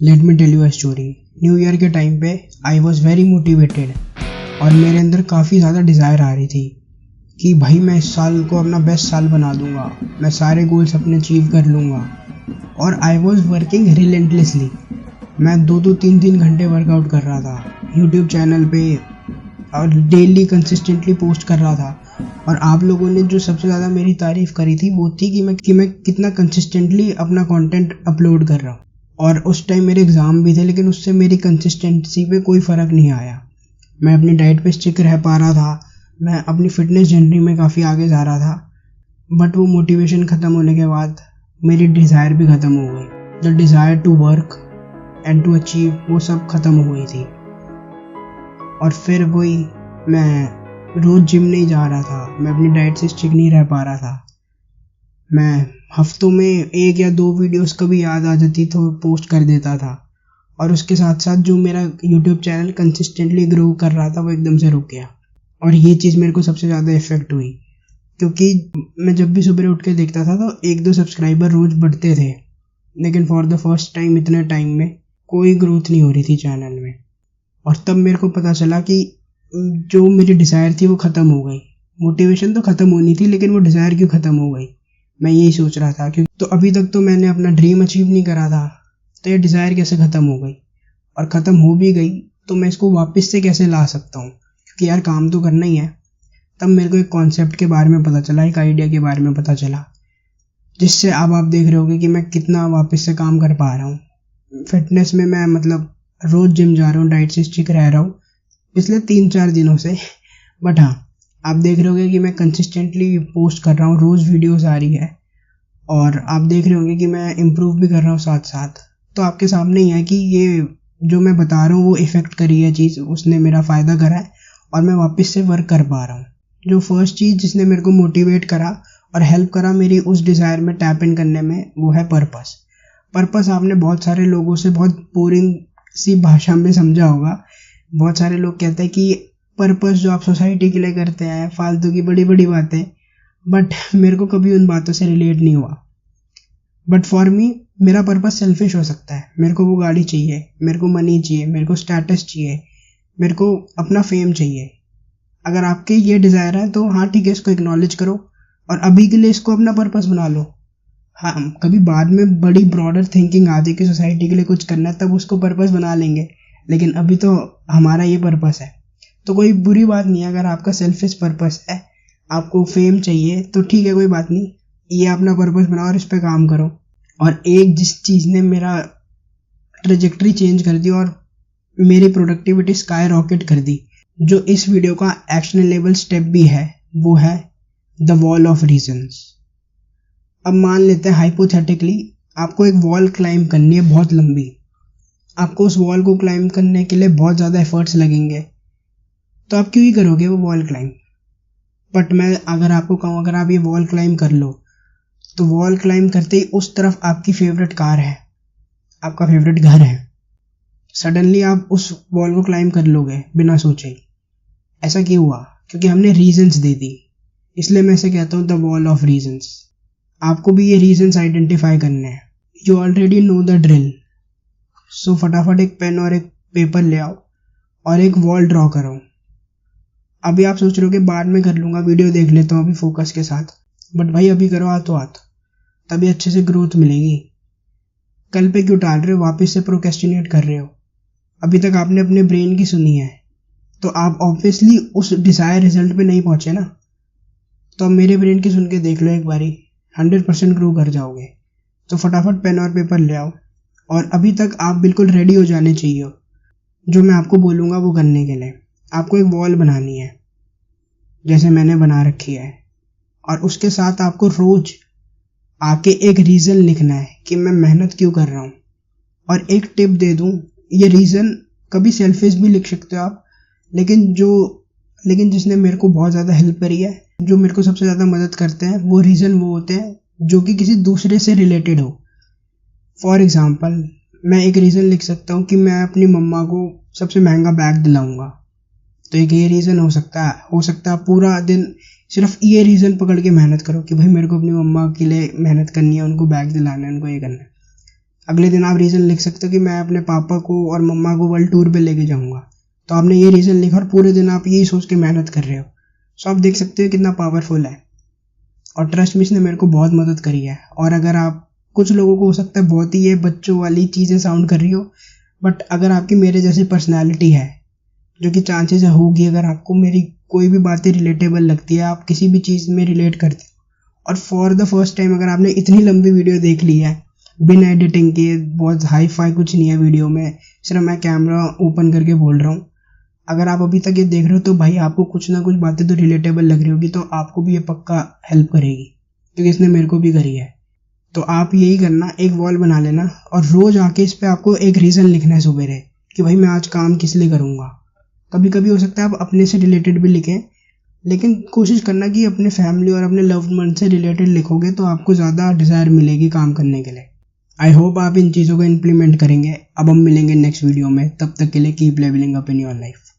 Late me tell you a story. New year के time पे I was very motivated और मेरे अंदर काफ़ी ज़्यादा डिज़ायर आ रही थी कि भाई मैं इस साल को अपना बेस्ट साल बना दूंगा, मैं सारे गोल्स अपने अचीव कर लूँगा। और आई वॉज वर्किंग रिलेंटलेसली। मैं 2-3 घंटे वर्कआउट कर रहा था यूट्यूब चैनल पे और डेली कंसिस्टेंटली पोस्ट कर रहा था। और आप लोगों ने जो सबसे ज़्यादा मेरी तारीफ़ करी थी वो थी कि मैं कितना कंसिस्टेंटली अपना कंटेंट अपलोड कर रहा हूँ। और उस टाइम मेरे एग्ज़ाम भी थे, लेकिन उससे मेरी कंसिस्टेंसी पे कोई फ़र्क नहीं आया। मैं अपनी डाइट पे स्टिक रह पा रहा था, मैं अपनी फ़िटनेस जर्नी में काफ़ी आगे जा रहा था। बट वो मोटिवेशन ख़त्म होने के बाद मेरी डिज़ायर भी ख़त्म हो गई। The desire to work and to achieve, वो सब ख़त्म हो गई थी। और फिर वही, मैं रोज़ जिम नहीं जा रहा था, मैं अपनी डाइट से स्टिक नहीं रह पा रहा था। मैं हफ्तों में 1 या 2 वीडियोस कभी याद आ जाती तो पोस्ट कर देता था। और उसके साथ साथ जो मेरा यूट्यूब चैनल कंसिस्टेंटली ग्रो कर रहा था वो एकदम से रुक गया। और ये चीज़ मेरे को सबसे ज़्यादा इफ़ेक्ट हुई, क्योंकि मैं जब भी सुबह उठ के देखता था तो 1-2 सब्सक्राइबर रोज़ बढ़ते थे, लेकिन फॉर द फर्स्ट टाइम इतने टाइम में कोई ग्रोथ नहीं हो रही थी चैनल में। और तब मेरे को पता चला कि जो मेरी डिज़ायर थी वो ख़त्म हो गई। मोटिवेशन तो ख़त्म होनी थी, लेकिन वो डिज़ायर क्यों ख़त्म हो गई, मैं यही सोच रहा था। क्योंकि तो अभी तक तो मैंने अपना ड्रीम अचीव नहीं करा था, तो ये डिज़ायर कैसे ख़त्म हो गई। और ख़त्म हो भी गई तो मैं इसको वापस से कैसे ला सकता हूँ, क्योंकि यार काम तो करना ही है। तब मेरे को एक कॉन्सेप्ट के बारे में पता चला, एक आइडिया के बारे में पता चला, जिससे अब आप देख रहे होगे कि मैं कितना वापस से काम कर पा रहा हूँ। फिटनेस में मैं मतलब रोज़ जिम जा रहा हूँ, डाइट से स्टिक रह रहा हूँ पिछले 3-4 दिनों से। बट हाँ, आप देख रहे होगे कि मैं कंसिस्टेंटली पोस्ट कर रहा हूँ, रोज़ वीडियोस आ रही है। और आप देख रहे होंगे कि मैं इम्प्रूव भी कर रहा हूँ साथ साथ। तो आपके सामने ही है कि ये जो मैं बता रहा हूँ वो इफ़ेक्ट करी है चीज़, उसने मेरा फ़ायदा करा है और मैं वापस से वर्क कर पा रहा हूँ। जो फर्स्ट चीज़ जिसने मेरे को मोटिवेट करा और हेल्प करा मेरी उस डिज़ायर में टैप इन करने में, वो है पर्पस। पर्पस आपने बहुत सारे लोगों से बहुत बोरिंग सी भाषा में समझा होगा। बहुत सारे लोग कहते हैं कि पर्पस जो आप सोसाइटी के लिए करते हैं, फालतू की बड़ी बड़ी बातें। बट मेरे को कभी उन बातों से रिलेट नहीं हुआ। बट फॉर मी, मेरा पर्पस सेल्फिश हो सकता है। मेरे को वो गाड़ी चाहिए, मेरे को मनी चाहिए, मेरे को स्टेटस चाहिए, मेरे को अपना फेम चाहिए। अगर आपके ये डिज़ायर है तो हाँ ठीक है, इसको एक्नॉलेज करो और अभी के लिए इसको अपना पर्पस बना लो। हाँ, कभी बाद में बड़ी ब्रॉडर थिंकिंग आती है कि सोसाइटी के लिए कुछ करना है, तब उसको पर्पस बना लेंगे। लेकिन अभी तो हमारा ये पर्पस है, तो कोई बुरी बात नहीं है अगर आपका सेल्फिश पर्पस है, आपको फेम चाहिए तो ठीक है, कोई बात नहीं, ये अपना पर्पस बनाओ और इस पे काम करो। और एक जिस चीज़ ने मेरा ट्रेजेक्ट्री चेंज कर दी और मेरी प्रोडक्टिविटी स्काई रॉकेट कर दी, जो इस वीडियो का एक्शनेबल स्टेप भी है, वो है द वॉल ऑफ रीजंस। अब मान लेते हैं हाइपोथेटिकली आपको एक वॉल क्लाइंब करनी है बहुत लंबी। आपको उस वॉल को क्लाइंब करने के लिए बहुत ज़्यादा एफर्ट्स लगेंगे, तो आप क्यों ही करोगे वो वॉल क्लाइंब। बट मैं अगर आपको कहूँ, अगर आप ये वॉल क्लाइंब कर लो, तो वॉल क्लाइंब करते ही उस तरफ आपकी फेवरेट कार है, आपका फेवरेट घर है। सडनली आप उस वॉल को क्लाइंब कर लोगे बिना सोचे। ऐसा क्यों हुआ? क्योंकि हमने रीजंस दे दी। इसलिए मैं इसे कहता हूँ द वॉल ऑफ रीजंस। आपको भी ये रीजंस आइडेंटिफाई करने हैं। You already know the drill. So फटाफट एक पेन और एक पेपर ले आओ और एक वॉल ड्रॉ करो। अभी आप सोच रहे हो कि बाद में कर लूँगा, वीडियो देख लेता हूँ अभी फोकस के साथ। बट भाई अभी करो हाथों हाथ, तभी अच्छे से ग्रोथ मिलेगी। कल पे क्यों टाल रहे हो, वापस से प्रोक्रेस्टिनेट कर रहे हो। अभी तक आपने अपने ब्रेन की सुनी है, तो आप ऑब्वियसली उस डिज़ायर रिजल्ट पे नहीं पहुँचे ना। तो अब मेरे ब्रेन की सुन के देख लो एक बारी, 100% ग्रो कर जाओगे। तो फटाफट पेन और पेपर ले आओ। और अभी तक आप बिल्कुल रेडी हो जाने चाहिए जो मैं आपको बोलूँगा वो करने के लिए। आपको एक वॉल बनानी है जैसे मैंने बना रखी है, और उसके साथ आपको रोज आके एक रीज़न लिखना है कि मैं मेहनत क्यों कर रहा हूँ। और एक टिप दे दूँ, ये रीज़न कभी सेल्फिश भी लिख सकते हो आप, लेकिन जिसने मेरे को बहुत ज़्यादा हेल्प करी है, जो मेरे को सबसे ज़्यादा मदद करते हैं, वो रीज़न वो होते हैं जो कि किसी दूसरे से रिलेटेड हो। फॉर एग्ज़ाम्पल, मैं एक रीज़न लिख सकता हूँ कि मैं अपनी मम्मा को सबसे महंगा बैग दिलाऊंगा। तो एक ये रीज़न हो सकता है आप पूरा दिन सिर्फ ये रीज़न पकड़ के मेहनत करो कि भाई मेरे को अपनी मम्मा के लिए मेहनत करनी है, उनको बैग दिलाना है, उनको ये करना है। अगले दिन आप रीज़न लिख सकते हो कि मैं अपने पापा को और मम्मा को वर्ल्ड टूर पे लेके जाऊंगा, तो आपने ये रीज़न लिखा और पूरे दिन आप यही सोच के मेहनत कर रहे हो। सो आप देख सकते हो कितना पावरफुल है। और ट्रस्ट में इसने मेरे को बहुत मदद करी है। और अगर आप, कुछ लोगों को हो सकता है बहुत ही ये बच्चों वाली चीज़ें साउंड कर रही हो, बट अगर आपकी मेरे जैसी पर्सनैलिटी है, जो कि चांसेस है होगी, अगर आपको मेरी कोई भी बातें रिलेटेबल लगती है, आप किसी भी चीज़ में रिलेट करते हो, और फॉर द फर्स्ट टाइम अगर आपने इतनी लंबी वीडियो देख ली है बिना एडिटिंग के, बहुत हाई फाई कुछ नहीं है वीडियो में, सिर्फ मैं कैमरा ओपन करके बोल रहा हूँ, अगर आप अभी तक ये देख रहे हो तो भाई आपको कुछ ना कुछ बातें तो रिलेटेबल लग रही होगी, तो आपको भी ये पक्का हेल्प करेगी, क्योंकि इसने मेरे को भी करी है। तो आप यही करना, एक वॉल बना लेना और रोज आके इस पे आपको एक रीज़न लिखना है सुबह कि भाई मैं आज काम किस लिए करूँगा। कभी कभी हो सकता है आप अपने से रिलेटेड भी लिखें, लेकिन कोशिश करना कि अपने फैमिली और अपने लव्ड वन से रिलेटेड लिखोगे तो आपको ज़्यादा डिज़ायर मिलेगी काम करने के लिए। आई होप आप इन चीज़ों को इम्प्लीमेंट करेंगे। अब हम मिलेंगे नेक्स्ट वीडियो में, तब तक के लिए keep levelling up in your life.